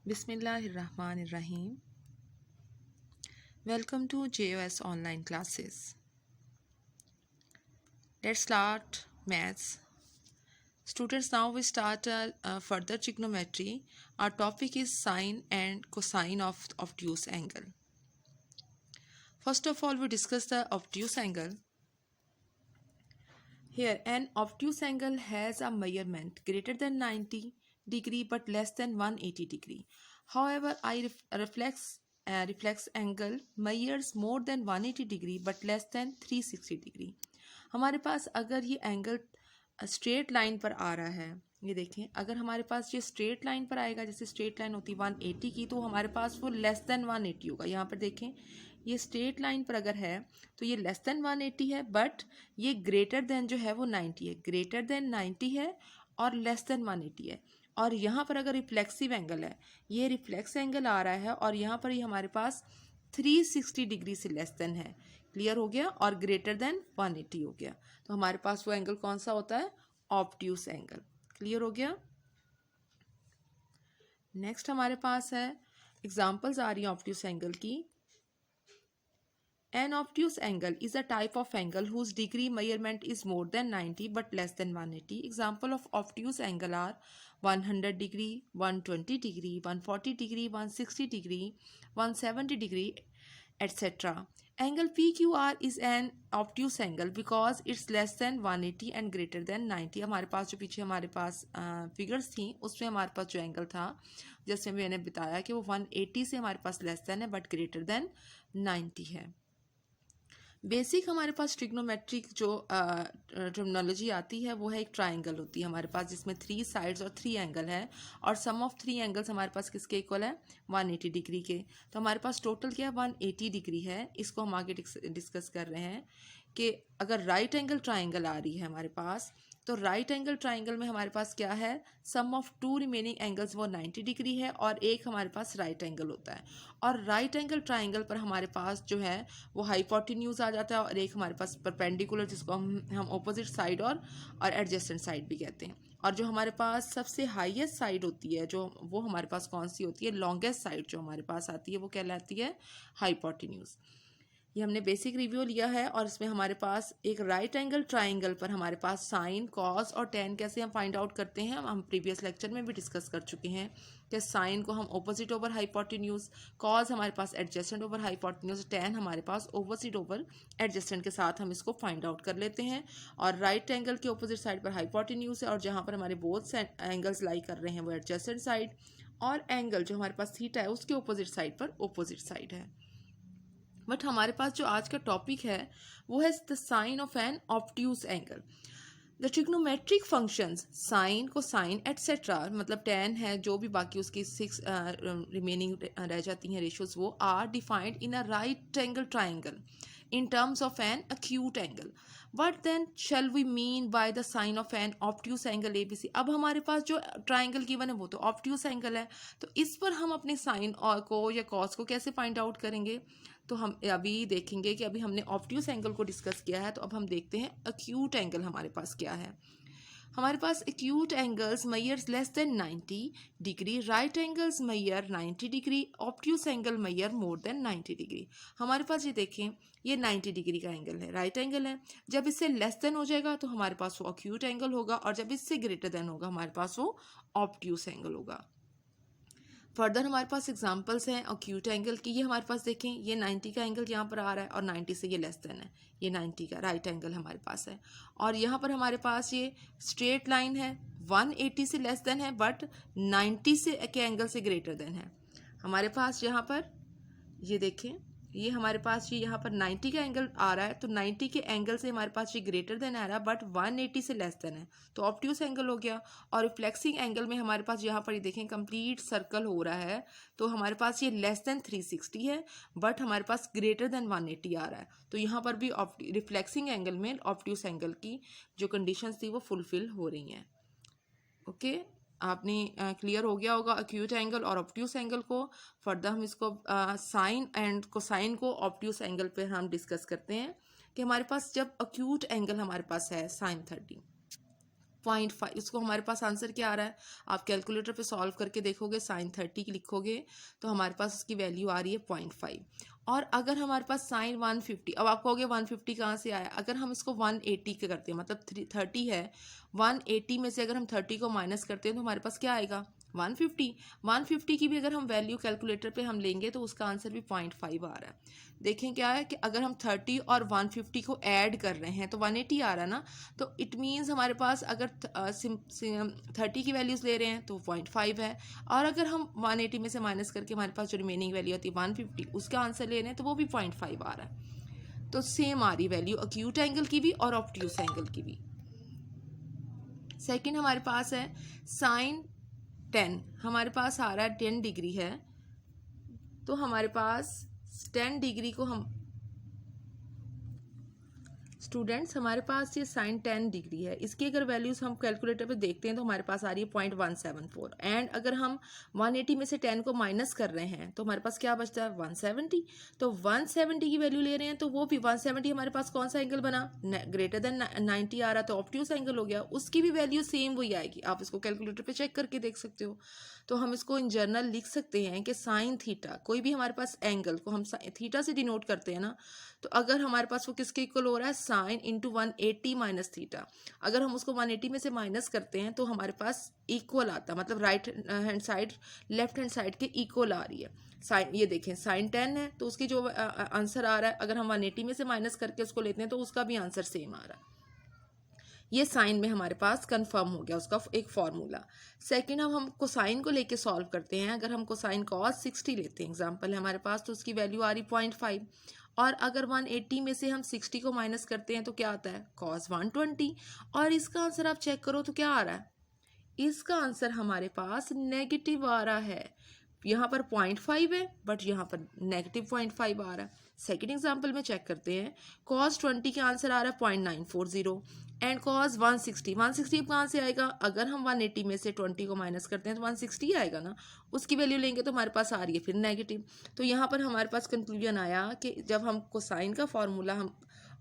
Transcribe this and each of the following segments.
Bismillahirrahmanirrahim. Welcome to JOS online classes. Let's start maths. Students, now we start further trigonometry. Our topic is sine and cosine of obtuse angle. First of all, we discuss the obtuse angle. Here, an obtuse angle has a measurement greater than 90 degree but less than 180 degree. However, reflex angle measures more than 180 degree but less than 360 degree. हमारे पास अगर ये angle straight line पर आ रहा है, ये देखें, अगर हमारे पास ये स्ट्रेट लाइन पर आएगा, जैसे स्ट्रेट लाइन होती है 180 की, तो हमारे पास वो लेस देन 180 होगा. यहाँ पर देखें, ये स्ट्रेट लाइन पर अगर है तो ये लेस देन 180 है, बट ये ग्रेटर देन जो है वो 90 है. ग्रेटर देन 90 है और लेस देन 180 है. और यहाँ पर अगर रिफ्लेक्सिव एंगल है, ये रिफ्लेक्स एंगल आ रहा है और यहाँ पर ये हमारे पास 360 डिग्री से लेस देन है. क्लियर हो गया. और ग्रेटर देन 180 हो गया. तो हमारे पास वो एंगल कौन सा होता है? Obtuse angle. क्लियर हो गया. नेक्स्ट हमारे पास है एग्जांपल्स आ रही है ऑब्ट्यूस एंगल की. An obtuse angle is a type of angle whose degree measurement is more than 90 but less than 180. Example of obtuse angle are 100 degree, 120 degree, 140 degree, 160 degree, 170 degree, etc. Angle PQR is an obtuse angle because it's less than 180 and greater than 90. हमारे पास जो पीछे हमारे पास figures थी, उसमें हमारे पास जो एंगल था, जैसे मैंने बताया कि वो 180 से हमारे पास लेस देन है बट ग्रेटर देन 90 है. बेसिक हमारे पास ट्रिग्नोमेट्रिक जो टर्मिनोलॉजी आती है वो है एक ट्राइंगल होती है हमारे पास, जिसमें 3 साइड्स और 3 एंगल है, और सम ऑफ 3 एंगल्स हमारे पास किसके इक्वल है? 180 डिग्री के. तो हमारे पास टोटल क्या है? 180 डिग्री है. इसको हम आगे डिस्कस कर रहे हैं कि अगर राइट एंगल ट्राइंगल आ रही है हमारे पास, तो राइट एंगल ट्राइंगल में हमारे पास क्या है? सम ऑफ 2 रिमेनिंग एंगल्स वो 90 डिग्री है और एक हमारे पास राइट एंगल होता है. और राइट एंगल ट्राइंगल पर हमारे पास जो है वो हाइपोटेन्यूज आ जाता है और एक हमारे पास परपेंडिकुलर, जिसको हम ऑपोजिट साइड और एडजेसेंट साइड भी कहते हैं. और जो हमारे पास सबसे हाईएस्ट साइड होती है, जो वो हमारे पास कौन सी होती है? लॉन्गेस्ट साइड जो हमारे पास आती है वो कहलाती है हाइपोटेन्यूज. ये हमने बेसिक रिव्यू लिया है और इसमें हमारे पास एक राइट एंगल ट्राइंगल पर हमारे पास साइन, कॉस और टेन कैसे हम फाइंड आउट करते हैं, हम प्रीवियस लेक्चर में भी डिस्कस कर चुके हैं कि साइन को हम ऑपोजिट ओवर हाइपोटेन्यूज, कॉस हमारे पास एडजेसेंट ओवर हाइपोटेन्यूज, टेन हमारे पास ऑपोजिट ओवर एडजेसेंट के साथ हम इसको फाइंड आउट कर लेते हैं. और राइट एंगल के ऑपोजिट साइड पर हाइपोटेन्यूज है और जहाँ पर हमारे बोथ एंगल्स लाई कर रहे हैं वो एडजेसेंट साइड, और एंगल जो हमारे पास थीटा है उसके ऑपोजिट साइड पर ऑपोजिट साइड है. बट हमारे पास जो आज का टॉपिक है वो है the sine of an obtuse angle. The trigonometric functions sine, cosine etcetera, मतलब टेन है, जो भी बाकी उसकी 6 रिमेनिंग रह जाती हैं रेशियोज, वो are defined in a right angle triangle in terms of an acute angle. What then shall we mean by the sign of an obtuse angle ABC? अब हमारे पास जो ट्राइंगल गिवन है वो तो ऑब्ट्यूस एंगल है, तो इस पर हम अपने साइन को या कॉस को कैसे फाइंड आउट करेंगे? तो हम अभी देखेंगे कि अभी हमने ऑब्ट्यूस एंगल को डिस्कस किया है, तो अब हम देखते हैं एक्यूट एंगल हमारे पास क्या है. हमारे पास acute angles measures less than 90 degree, right angles measure 90 degree, obtuse angle measure more than 90 degree. हमारे पास ये देखें, ये 90 डिग्री का एंगल है, राइट एंगल है. जब इससे लेस देन हो जाएगा तो हमारे पास वो एक्यूट एंगल होगा, और जब इससे ग्रेटर देन होगा हमारे पास वो ऑब्ट्यूस एंगल होगा. फर्दर हमारे पास एग्जांपल्स हैं एक्यूट एंगल की. ये हमारे पास देखें, ये 90 का एंगल यहाँ पर आ रहा है और 90 से ये लेस देन है, ये 90 का राइट एंगल हमारे पास है. और यहाँ पर हमारे पास ये स्ट्रेट लाइन है, 180 से लेस देन है बट 90 से के एंगल से ग्रेटर देन है. हमारे पास यहाँ पर ये देखें, ये हमारे पास ये यहाँ पर 90 का एंगल आ रहा है, तो 90 के एंगल से हमारे पास ये ग्रेटर देन आ रहा है बट 180 से लेस देन है, तो ऑब्ट्यूस एंगल हो गया. और रिफ्लेक्सिंग एंगल में हमारे पास यहाँ पर ये देखें कंप्लीट सर्कल हो रहा है, तो हमारे पास ये लेस देन 360 है बट हमारे पास ग्रेटर देन 180 आ रहा है. तो यहाँ पर भी रिफ्लेक्सिंग एंगल में ऑब्ट्यूस एंगल की जो कंडीशंस थी वो फुलफिल हो रही हैं. ओके, आपने क्लियर हो गया होगा एक्यूट एंगल और ऑब्ट्यूस एंगल को. फर्दर हम इसको साइन एंड कोसाइन को ऑब्ट्यूस एंगल पे हम डिस्कस करते हैं कि हमारे पास जब एक्यूट एंगल हमारे पास है साइन 30, 0.5, इसको हमारे पास आंसर क्या आ रहा है, आप कैलकुलेटर पे सॉल्व करके देखोगे, sin 30 लिखोगे तो हमारे पास इसकी वैल्यू आ रही है 0.5। और अगर हमारे पास sin 150, अब आप कहोगे 150 कहाँ से आया, अगर हम इसको 180 के करते हैं, मतलब 30 है, 180 में से अगर हम 30 को माइनस करते हैं तो हमारे पास क्या आएगा 150 की भी अगर हम वैल्यू कैलकुलेटर पे हम लेंगे तो उसका आंसर भी 0.5 आ रहा है। देखें क्या है कि अगर हम 30 और 150 को ऐड कर रहे हैं तो 180 आ रहा है ना, तो इट मीन्स हमारे पास अगर 30 की वैल्यूज़ ले रहे हैं तो 0.5 है, और अगर हम 180 में से माइनस करके हमारे पास जो रिमेनिंग वैल्यू होती है 150 उसका आंसर ले रहे हैं तो वो भी 0.5 आ रहा है। तो सेम आ रही वैल्यू एक्यूट एंगल की भी और ऑब्ट्यूस एंगल की भी। सेकेंड हमारे पास है साइन 10, हमारे पास आ रहा है 10 डिग्री है, तो हमारे पास 10 डिग्री को हम स्टूडेंट्स हमारे पास ये साइन 10 डिग्री है, इसकी अगर वैल्यूज़ हम कैलकुलेटर पे देखते हैं तो हमारे पास आ रही है 0.174, एंड अगर हम 180 में से 10 को माइनस कर रहे हैं तो हमारे पास क्या बचता है 170। तो 170 की वैल्यू ले रहे हैं तो वो भी 170 हमारे पास कौन सा एंगल बना, ग्रेटर देन 90 आ रहा, तो ऑब्ट्यूस एंगल हो गया, उसकी भी वैल्यू सेम वही आएगी, आप इसको कैलकुलेटर पे चेक करके देख सकते हो। तो हम इसको इन जनरल लिख सकते हैं कि साइन थीटा, कोई भी हमारे पास एंगल को हम थीटा से डिनोट करते हैं ना, तो अगर हमारे पास वो किसके इक्वल हो रहा है साइन इंटू 180 माइनस थीटा, अगर हम उसको 180 में से माइनस करते हैं तो हमारे पास इक्वल आता है, मतलब right hand side left hand side के इक्वल आ रही है। साइन ये देखें साइन 10 है तो उसकी जो आंसर आ रहा है अगर हम 180 में से माइनस करके उसको लेते हैं तो उसका भी आंसर सेम आ रहा है। ये साइन में हमारे पास कंफर्म हो गया उसका एक फॉर्मूला। सेकंड हम कोसाइन को लेके सॉल्व करते हैं, अगर हम कोसाइन कॉस 60 लेते हैं एग्जांपल है हमारे पास, तो उसकी वैल्यू आ रही 0.5, और अगर 180 में से हम 60 को माइनस करते हैं तो क्या आता है कॉस 120, और इसका आंसर आप चेक करो तो क्या आ रहा है, इसका आंसर हमारे पास नेगेटिव आ रहा है। यहाँ पर 0.5 है बट यहाँ पर नेगेटिव 0.5 आ रहा है। सेकेंड एग्जाम्पल में चेक करते हैं, कॉस 20 का आंसर आ रहा है 0.940 एंड कॉस 160 कहाँ से आएगा, अगर हम 180 में से 20 को माइनस करते हैं तो 160 आएगा ना, उसकी वैल्यू लेंगे तो हमारे पास आ रही है फिर नेगेटिव। तो यहाँ पर हमारे पास कंक्लूजन आया कि जब हम कोसाइन का फॉर्मूला हम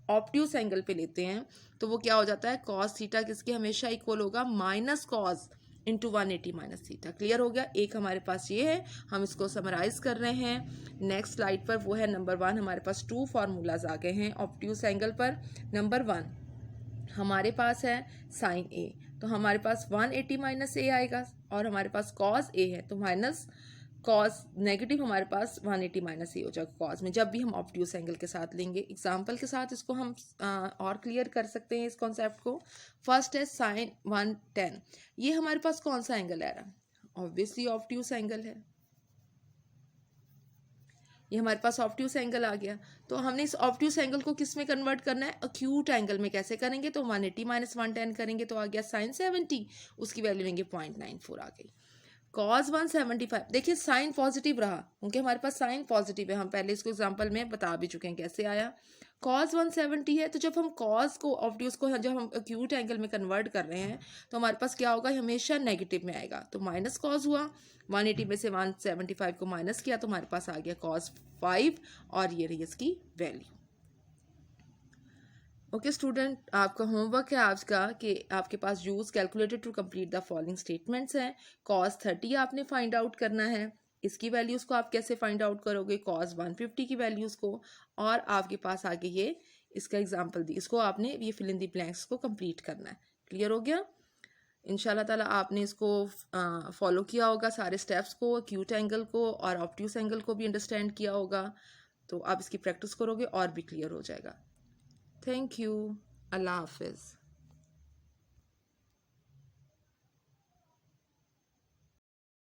ऑब्ट्यूस एंगल पे लेते हैं तो वो क्या हो जाता है, कॉस थीटा किसके हमेशा इक्वल होगा minus cos into 180 minus theta. Clear हो गया, एक हमारे पास ये है, हम इसको समराइज कर रहे हैं नेक्स्ट स्लाइड पर, वो है नंबर 1, हमारे पास 2 फार्मूलाज आ गए हैं ऑब्ट्यूस एंगल पर। नंबर 1 हमारे पास है साइन ए, तो हमारे पास 180 माइनस ए आएगा, और हमारे पास कॉस ए है तो माइनस कॉस नेगेटिव हमारे पास 180 माइनस ए हो जाएगा कॉस में, जब भी हम ऑब्ट्यूस एंगल के साथ लेंगे। एग्जाम्पल के साथ इसको हम और क्लियर कर सकते हैं इस कॉन्सेप्ट को। फर्स्ट है साइन 110, ये हमारे पास कौन सा एंगल आ रहा है, ऑब्वियसली ऑब्ट्यूस एंगल है, ये हमारे पास ऑब्ट्यूस एंगल आ गया। तो हमने इस ऑब्ट्यूस एंगल को किस में कन्वर्ट करना है, एक्यूट एंगल में। कैसे करेंगे, तो 180 माइनस 110 करेंगे तो आ गया साइन 70, उसकी वैल्यू लेंगे 0.94 आ गई। कॉस 175, देखिए साइन पॉजिटिव रहा क्योंकि हमारे पास साइन पॉजिटिव है, हम पहले इसको एग्जांपल में बता भी चुके हैं कैसे आया। कॉस 170 है तो जब हम कॉस को ऑब्ट्यूस को जब हम एक्यूट एंगल में कन्वर्ट कर रहे हैं तो हमारे पास क्या होगा, हमेशा नेगेटिव में आएगा, तो माइनस कॉस हुआ, 180 में से 175 को माइनस किया तो हमारे पास आ गया कॉस 5, और ये रही इसकी वैल्यू। ओके स्टूडेंट, आपका होमवर्क है आज का कि आपके पास use calculator to complete the following statements हैं। कॉस 30 आपने फाइंड आउट करना है, इसकी वैल्यूज़ को आप कैसे फाइंड आउट करोगे, कॉस 150 की वैल्यूज़ को, और आपके पास आगे ये इसका एग्जांपल दी, इसको आपने ये फिल इन दी ब्लैंक्स को कंप्लीट करना है। क्लियर हो गया, इंशाल्लाह ताला आपने इसको फॉलो किया होगा सारे स्टेप्स को, एक्यूट एंगल को और ऑब्ट्यूस एंगल को भी अंडरस्टैंड किया होगा, तो आप इसकी प्रैक्टिस करोगे और भी क्लियर हो जाएगा। थैंक यू, अल्लाह हाफिज़।